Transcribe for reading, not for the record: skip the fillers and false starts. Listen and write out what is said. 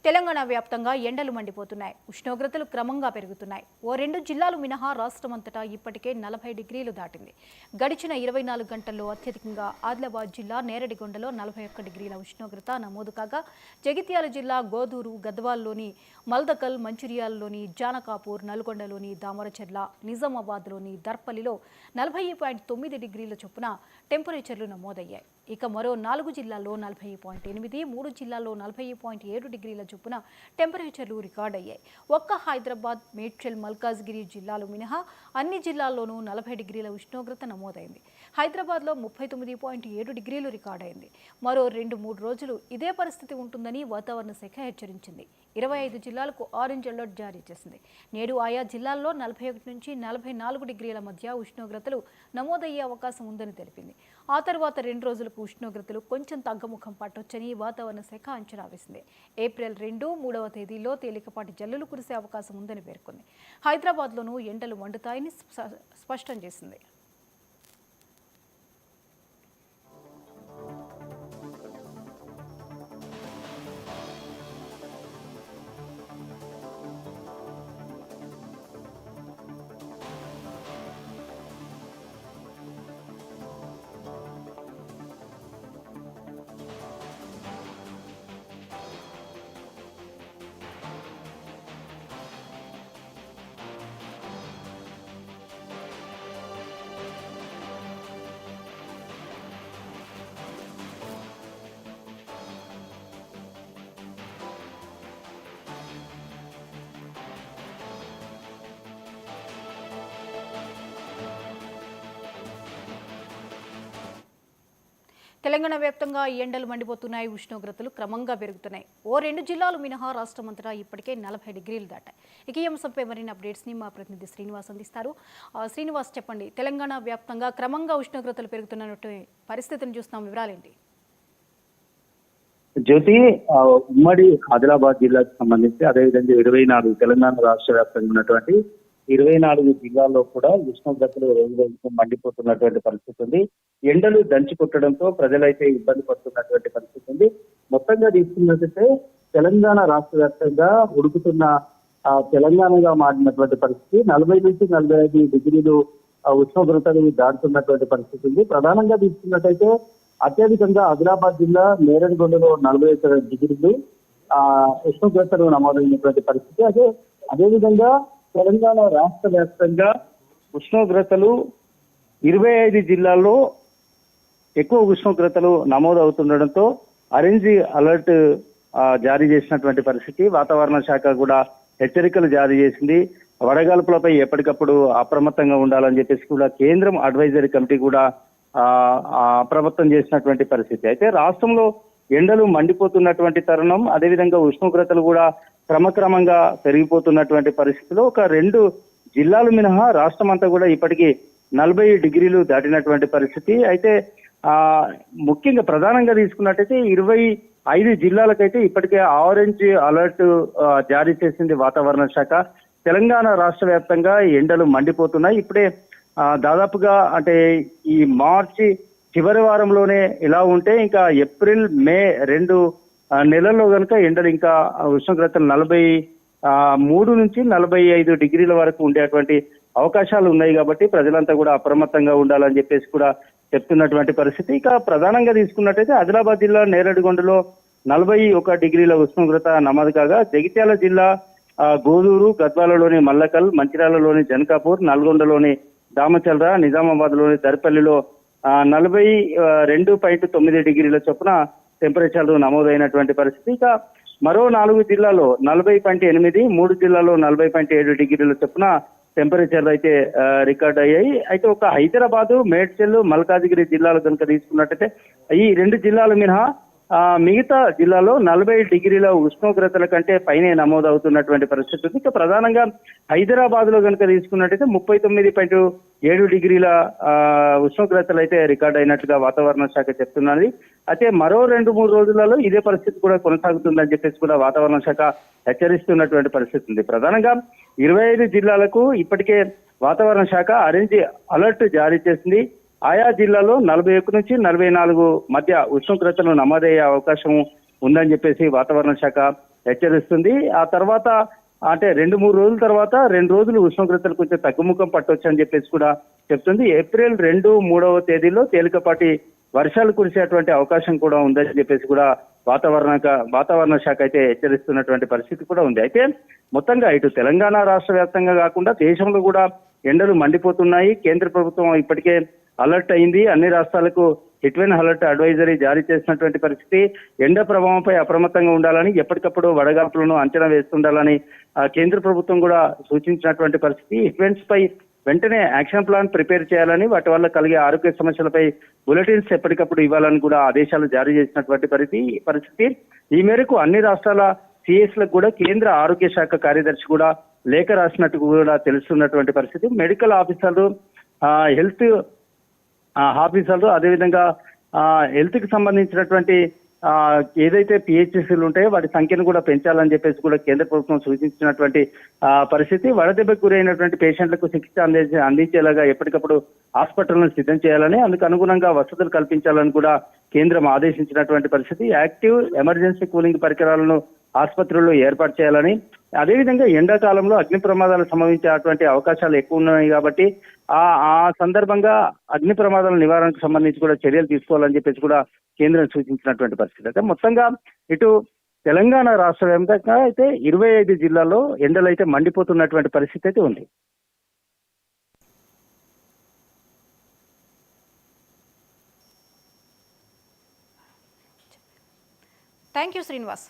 తెలంగాణ వ్యాప్తంగా ఎండలు మండిపోతున్నాయి. ఉష్ణోగ్రతలు క్రమంగా పెరుగుతున్నాయి. ఓ 2 జిల్లాలు మినహా రాష్ట్రమంతటా ఇప్పటికే 40 డిగ్రీలు దాటింది. గడిచిన 24 గంటల్లో అత్యధికంగా ఆదిలాబాద్ జిల్లా నేరడిగొండలో 41 డిగ్రీల ఉష్ణోగ్రత నమోదు కాగా, జగిత్యాల జిల్లా గోదూరు, గద్వాల్లోని మల్దకల్, మంచిర్యాలలోని జానకాపూర్, నల్గొండలోని దామరచెర్ల, నిజామాబాద్లోని దర్పల్లిలో 40.9 డిగ్రీల చొప్పున టెంపరేచర్లు నమోదయ్యాయి. ఇక మరో 4 జిల్లాల్లో 40.8, 3 జిల్లాల్లో 40.7 డిగ్రీల చొప్పున టెంపరేచర్లు రికార్డయ్యాయి. ఒక్క హైదరాబాద్, మేడ్చల్, మల్కాజ్గిరి జిల్లాలు మినహా అన్ని జిల్లాల్లోనూ 40 డిగ్రీల ఉష్ణోగ్రత నమోదైంది. హైదరాబాద్లో 39.7 డిగ్రీలు రికార్డైంది. మరో 2-3 రోజులు ఇదే పరిస్థితి ఉంటుందని వాతావరణ శాఖ హెచ్చరించింది. 25 జిల్లాలకు ఆరెంజ్ అలర్ట్ జారీ చేసింది. నేడు ఆయా జిల్లాల్లో 41 నుంచి 44 డిగ్రీల మధ్య ఉష్ణోగ్రతలు నమోదయ్యే అవకాశం ఉందని తెలిపింది. ఆ తర్వాత 2 రోజులకు ఉష్ణోగ్రతలు కొంచెం తగ్గముఖం పట్టొచ్చని వాతావరణ శాఖ అంచనా వేసింది. ఏప్రిల్ 2, 3వ తేదీల్లో తేలికపాటి జల్లులు కురిసే అవకాశం ఉందని పేర్కొంది. హైదరాబాద్లోనూ ఎండలు మండుతాయని స్పష్టం చేసింది. తెలంగాణ వ్యాప్తంగా ఎండలు మండిపోతున్నాయి. ఉష్ణోగ్రతలు క్రమంగా పెరుగుతున్నాయి. ఓ 2 జిల్లాలు మినహా రాష్ట్రమంతటా ఇప్పటికే 40 డిగ్రీలు దాటాయి. ఇక ఈ అంశంపై మరిన్ని అప్డేట్స్ని మా ప్రతినిధి శ్రీనివాస్ అందిస్తారు. శ్రీనివాస్, చెప్పండి, తెలంగాణ వ్యాప్తంగా క్రమంగా ఉష్ణోగ్రతలు పెరుగుతున్నట్టు పరిస్థితిని చూస్తున్నాం, వివరాలేంటి? జ్యోతి, ఉమ్మడి ఆదిలాబాద్ జిల్లాకు సంబంధించి అదేవిధంగా 24 తెలంగాణ రాష్ట్ర వ్యాప్తంగా ఉన్నటువంటి 24 జిల్లాల్లో కూడా ఉష్ణోగ్రతలు రోజు రోజుకు మండిపోతున్నటువంటి పరిస్థితి ఉంది. ఎండలు దంచి కొట్టడంతో ప్రజలైతే ఇబ్బంది పడుతున్నటువంటి పరిస్థితి ఉంది. మొత్తంగా తీసుకున్నట్లయితే తెలంగాణ రాష్ట్ర వ్యాప్తంగా ఉడుకుతున్న తెలంగాణగా మారినటువంటి పరిస్థితి 40 నుంచి 45 డిగ్రీలు ఉష్ణోగ్రతలు దాటుతున్నటువంటి పరిస్థితి ఉంది. ప్రధానంగా తీసుకున్నట్టయితే అత్యధికంగా ఆదిలాబాద్ జిల్లా నేరడిగొండలో 41 డిగ్రీలు ఉష్ణోగ్రతలు నమోదైనటువంటి పరిస్థితి. అదేవిధంగా తెలంగాణ రాష్ట్ర వ్యాప్తంగా ఉష్ణోగ్రతలు 25 జిల్లాల్లో ఎక్కువ ఉష్ణోగ్రతలు నమోదవుతుండడంతో ఆరెంజ్ అలర్ట్ జారీ చేసినటువంటి పరిస్థితి. వాతావరణ శాఖ కూడా హెచ్చరికలు జారీ చేసింది. వడగాల్పులపై ఎప్పటికప్పుడు అప్రమత్తంగా ఉండాలని చెప్పేసి కూడా కేంద్రం అడ్వైజరీ కమిటీ కూడా అప్రమత్తం చేసినటువంటి పరిస్థితి. అయితే రాష్ట్రంలో ఎండలు మండిపోతున్నటువంటి తరుణం, అదేవిధంగా ఉష్ణోగ్రతలు కూడా క్రమక్రమంగా పెరిగిపోతున్నటువంటి పరిస్థితిలో ఒక 2 జిల్లాలు మినహా రాష్ట్రం అంతా కూడా ఇప్పటికీ 40 డిగ్రీలు దాటినటువంటి పరిస్థితి. అయితే ముఖ్యంగా ప్రధానంగా తీసుకున్నట్టయితే 25 జిల్లాలకైతే ఇప్పటికే ఆరెంజ్ అలర్ట్ జారీ చేసింది వాతావరణ శాఖ. తెలంగాణ రాష్ట్ర వ్యాప్తంగా ఎండలు మండిపోతున్నాయి. ఇప్పుడే దాదాపుగా అంటే ఈ మార్చి చివరి వారంలోనే ఇలా ఉంటే ఇంకా ఏప్రిల్, మే 2 నెలల్లో కనుక ఎండలు ఇంకా ఉష్ణోగ్రతలు 43 నుంచి 45 డిగ్రీల వరకు ఉండేటువంటి అవకాశాలు ఉన్నాయి. కాబట్టి ప్రజలంతా కూడా అప్రమత్తంగా ఉండాలని చెప్పేసి కూడా చెప్తున్నటువంటి పరిస్థితి. ఇక ప్రధానంగా తీసుకున్నట్టయితే ఆదిలాబాద్ జిల్లా నేరడిగొండలో 41 డిగ్రీల ఉష్ణోగ్రత నమోదు కాగా, జగిత్యాల జిల్లా గోదూరు, గద్వాలలోని మల్లకల్, మంచిర్యాలలోని జనకాపూర్, నల్గొండలోని దామచల్ర, నిజామాబాద్ లోని దర్పల్లిలో 42.9 డిగ్రీల చొప్పున టెంపరేచర్లు నమోదైనటువంటి పరిస్థితి. ఇక మరో 4 జిల్లాల్లో 40.8, 3 జిల్లాల్లో 40.7 డిగ్రీల చొప్పున టెంపరేచర్లు అయితే రికార్డ్ అయ్యాయి. అయితే ఒక హైదరాబాద్, మేడ్చల్, మల్కాజ్గిరి జిల్లాలు కనుక తీసుకున్నట్టయితే ఈ 2 జిల్లాలు మినహా మిగతా జిల్లాలో 40 డిగ్రీల ఉష్ణోగ్రతల కంటే పైనే నమోదవుతున్నటువంటి పరిస్థితి ఉంది. ఇక ప్రధానంగా హైదరాబాద్ లో కనుక తీసుకున్నట్టయితే 39.7 డిగ్రీల ఉష్ణోగ్రతలు అయితే రికార్డ్ అయినట్లుగా వాతావరణ శాఖ చెప్తున్నది. అయితే మరో 2-3 రోజులలో ఇదే పరిస్థితి కూడా కొనసాగుతుందని చెప్పేసి కూడా వాతావరణ శాఖ హెచ్చరిస్తున్నటువంటి పరిస్థితి ఉంది. ప్రధానంగా 25 జిల్లాలకు ఇప్పటికే వాతావరణ శాఖ ఆరెంజ్ అలర్ట్ జారీ చేసింది. ఆయా జిల్లాలో 41 నుంచి 44 మధ్య ఉష్ణోగ్రతలు నమోదయ్యే అవకాశం ఉందని చెప్పేసి వాతావరణ శాఖ హెచ్చరిస్తుంది. ఆ తర్వాత అంటే 2-3 రోజుల తర్వాత 2 రోజులు ఉష్ణోగ్రతలు కొంచెం తగ్గుముఖం పట్టొచ్చు అని చెప్పేసి కూడా చెప్తుంది. ఏప్రిల్ 2-3వ తేదీలో తేలికపాటి వర్షాలు కురిసేటువంటి అవకాశం కూడా ఉందని చెప్పేసి కూడా వాతావరణ శాఖ అయితే హెచ్చరిస్తున్నటువంటి పరిస్థితి కూడా ఉంది. అయితే మొత్తంగా ఇటు తెలంగాణ రాష్ట్ర వ్యాప్తంగా కాకుండా దేశంలో కూడా ఎండలు మండిపోతున్నాయి. కేంద్ర ప్రభుత్వం ఇప్పటికే అలర్ట్ అయింది. అన్ని రాష్ట్రాలకు హిట్వెన్ అలర్ట్ అడ్వైజరీ జారీ చేసినటువంటి పరిస్థితి. ఎండ ప్రభావంపై అప్రమత్తంగా ఉండాలని, ఎప్పటికప్పుడు వడగాల్పులను అంచనా వేస్తుండాలని కేంద్ర ప్రభుత్వం కూడా సూచించినటువంటి పరిస్థితి. హిట్వెన్స్ పై వెంటనే యాక్షన్ ప్లాన్ ప్రిపేర్ చేయాలని, వాటి వల్ల కలిగే ఆరోగ్య సమస్యలపై బులెటిన్స్ ఎప్పటికప్పుడు ఇవ్వాలని కూడా ఆదేశాలు జారీ చేసినటువంటి పరిస్థితి. ఈ మేరకు అన్ని రాష్ట్రాల సిఎస్లకు కూడా కేంద్ర ఆరోగ్య శాఖ కార్యదర్శి కూడా లేఖ రాసినట్టు కూడా తెలుస్తున్నటువంటి పరిస్థితి. మెడికల్ ఆఫీసర్లు, హెల్త్ ఆఫీసర్లు, అదేవిధంగా హెల్త్ కి సంబంధించినటువంటి ఏదైతే పిహెచ్సిలు ఉంటాయో వాటి సంఖ్యను కూడా పెంచాలని చెప్పేసి కూడా కేంద్ర ప్రభుత్వం సూచించినటువంటి పరిస్థితి. వడదెబ్బకు గురైనటువంటి పేషెంట్లకు చికిత్స అందించేలాగా ఎప్పటికప్పుడు హాస్పిటల్ను సిద్ధం చేయాలని, అందుకు అనుగుణంగా వసతులు కల్పించాలని కూడా కేంద్రం ఆదేశించినటువంటి పరిస్థితి. యాక్టివ్ ఎమర్జెన్సీ కూలింగ్ పరికరాలను ఆసుపత్రుల్లో ఏర్పాటు చేయాలని, అదేవిధంగా ఎండాకాలంలో అగ్ని ప్రమాదాలు సంభవించేటువంటి అవకాశాలు ఎక్కువ ఉన్నాయి కాబట్టి ఆ సందర్భంగా అగ్ని ప్రమాదాల నివారణకు సంబంధించి కూడా చర్యలు తీసుకోవాలని చెప్పేసి కూడా కేంద్రం సూచించినటువంటి పరిస్థితి. అయితే మొత్తంగా ఇటు తెలంగాణ రాష్ట్ర వ్యాప్తంగా అయితే 25 జిల్లాల్లో ఎండలు అయితే మండిపోతున్నటువంటి పరిస్థితి అయితే ఉంది. Thank you Srinivas.